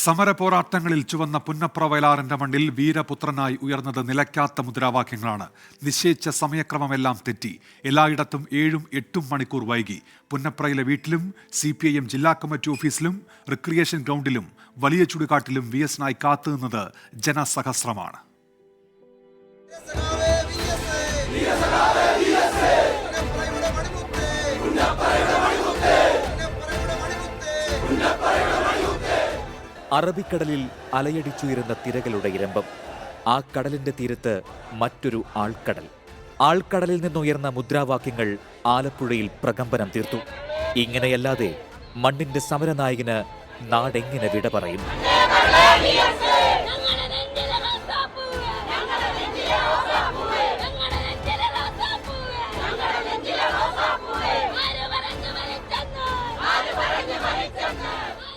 സമര പോരാട്ടങ്ങളിൽ ചുവന്ന പുന്നപ്ര വയലാറിന്റെ മണ്ണിൽ വീരപുത്രനായി ഉയർന്നത് നിലയ്ക്കാത്ത മുദ്രാവാക്യങ്ങളാണ്. നിശ്ചയിച്ച സമയക്രമമെല്ലാം തെറ്റി. എല്ലായിടത്തും 7-8 മണിക്കൂർ വൈകി. പുന്നപ്രയിലെ വീട്ടിലും CPIM ജില്ലാ കമ്മിറ്റി ഓഫീസിലും റിക്രിയേഷൻ ഗ്രൗണ്ടിലും വലിയ ചുടുകാട്ടിലും VS-നായി കാത്തുനിന്നത് ജനസഹസ്രമാണ്. അറബിക്കടലിൽ അലയടിച്ചുയരുന്ന തിരകളുടെ ഇരമ്പം. ആ കടലിന്റെ തീരത്ത് മറ്റൊരു ആൾക്കടൽ. ആൾക്കടലിൽ നിന്നുയർന്ന മുദ്രാവാക്യങ്ങൾ ആലപ്പുഴയിൽ പ്രകമ്പനം തീർത്തു. ഇങ്ങനെയല്ലാതെ മണ്ണിന്റെ സമരനായകന് നാടെങ്ങനെ വിട പറയും?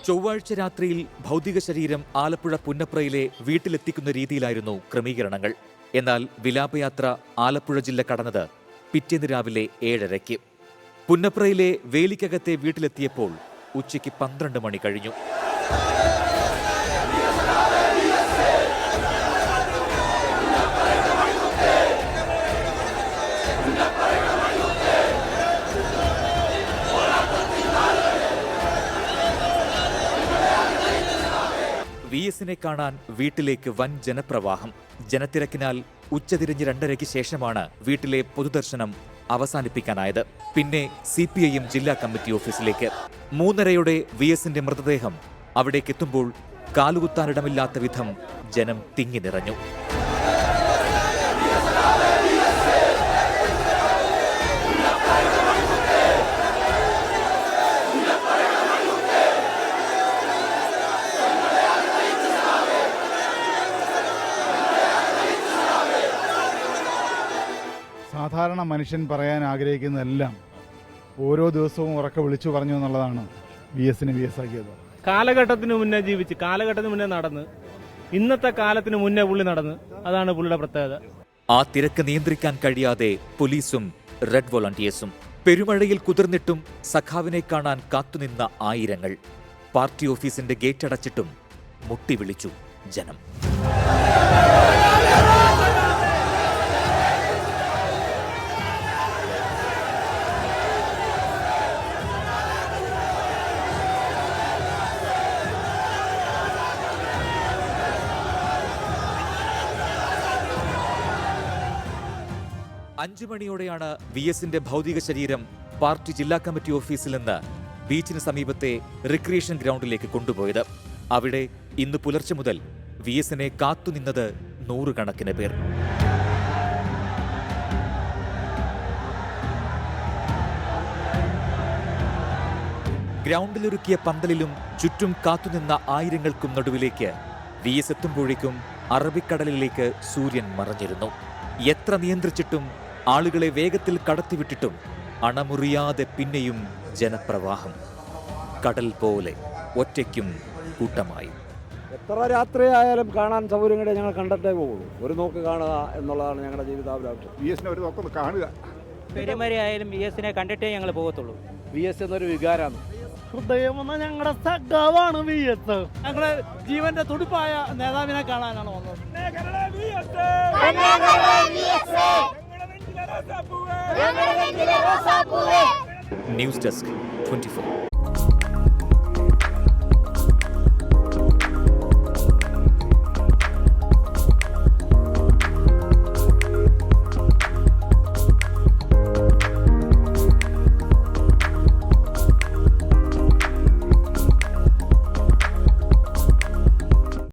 ചൊവ്വാഴ്ച രാത്രിയിൽ ഭൗതിക ശരീരം ആലപ്പുഴ പുന്നപ്രയിലെ വീട്ടിലെത്തിക്കുന്ന രീതിയിലായിരുന്നു ക്രമീകരണങ്ങൾ. എന്നാൽ വിലാപയാത്ര ആലപ്പുഴ ജില്ല കടന്നത് പിറ്റേന്ന് രാവിലെ 7:30. പുന്നപ്രയിലെ വേലിക്കകത്തെ വീട്ടിലെത്തിയപ്പോൾ ഉച്ചയ്ക്ക് 12 മണി കഴിഞ്ഞു. VS-നെ കാണാൻ വീട്ടിലേക്ക് വൻ ജനപ്രവാഹം. ജനത്തിരക്കിനാൽ ഉച്ചതിരിഞ്ഞ് 2:30-ക്ക് ശേഷമാണ് വീട്ടിലെ പൊതുദർശനം അവസാനിപ്പിക്കാനായത്. പിന്നെ CPIM ജില്ലാ കമ്മിറ്റി ഓഫീസിലേക്ക് 3:30-യോടെ VS-ന്റെ മൃതദേഹം അവിടേക്കെത്തുമ്പോൾ കാലുകുത്താനിടമില്ലാത്ത വിധം ജനം തിങ്ങി നിറഞ്ഞു. സാധാരണ മനുഷ്യൻ പറയാൻ ആഗ്രഹിക്കുന്നതെല്ലാം ഓരോ ദിവസവും ഉറക്കെ വിളിച്ചു പറഞ്ഞു എന്നുള്ളതാണ് VS-നെ VS ആക്കിയത്. കാലഘട്ടത്തിന് മുന്നേ ജീവിച്ച്, കാലഘട്ടത്തിന് മുന്നേ നടന്ന്, ഇന്നത്തെ കാലത്തിന് മുന്നേ പുള്ളി നടന്ന്, അതാണ് പുള്ളിയുടെ പ്രത്യേകത. ആ തിരക്ക് നിയന്ത്രിക്കാൻ കഴിയാതെ പോലീസും റെഡ് വോളണ്ടിയേഴ്സും. പെരുമഴയിൽ കുതിർന്നിട്ടും സഖാവിനെ കാണാൻ കാത്തുനിന്ന ആയിരങ്ങൾ. പാർട്ടി ഓഫീസിന്റെ ഗേറ്റ് അടച്ചിട്ടും മുട്ടി വിളിച്ചു ജനം. 5 മണിയോടെയാണ് VS-ന്റെ ഭൗതിക ശരീരം പാർട്ടി ജില്ലാ കമ്മിറ്റി ഓഫീസിൽ നിന്ന് ബീച്ചിന് സമീപത്തെ റിക്രിയേഷൻ ഗ്രൗണ്ടിലേക്ക് കൊണ്ടുപോയത്. അവിടെ ഇന്ന് പുലർച്ചെ മുതൽ VS-നെ കാത്തുനിന്നത് 100 കണക്കിന് പേർ. ഗ്രൗണ്ടിലൊരുക്കിയ പന്തലിലും ചുറ്റും കാത്തുനിന്ന ആയിരങ്ങൾക്കും നടുവിലേക്ക് VS എത്തുമ്പോഴേക്കും അറബിക്കടലിലേക്ക് സൂര്യൻ മറഞ്ഞിരുന്നു. എത്ര നിയന്ത്രിച്ചിട്ടും ആളുകളെ വേഗത്തിൽ കടത്തിവിട്ടിട്ടും അണമുറിയാതെ പിന്നെയും ജനപ്രവാഹം. കടൽ പോലെ ഒറ്റയ്ക്കും കൂട്ടമായും. എത്ര രാത്രിയായാലും കാണാൻ സൗകര്യങ്ങളെ ഞങ്ങൾ കണ്ടിട്ടേ പോകുള്ളൂ. ഒരു നോക്ക് കാണുക എന്നുള്ളതാണ് ഞങ്ങളുടെ ജീവിതാഭിലാഷം. VS-നെ ഒരു നോക്കൊന്ന് കാണുക. പെരുമരയായാലും VS-നെ കണ്ടിട്ടേ ഞങ്ങൾ പോകത്തുള്ളൂ. VS എന്നൊരു വികാരമാണ്. ഹൃദയം എന്ന ഞങ്ങളുടെ സഖാവാണ് VS. ഞങ്ങളുടെ ജീവന്റെ തുടിപ്പായ നേതാവിനെ കാണാനാണ് വന്നത്. News desk 24.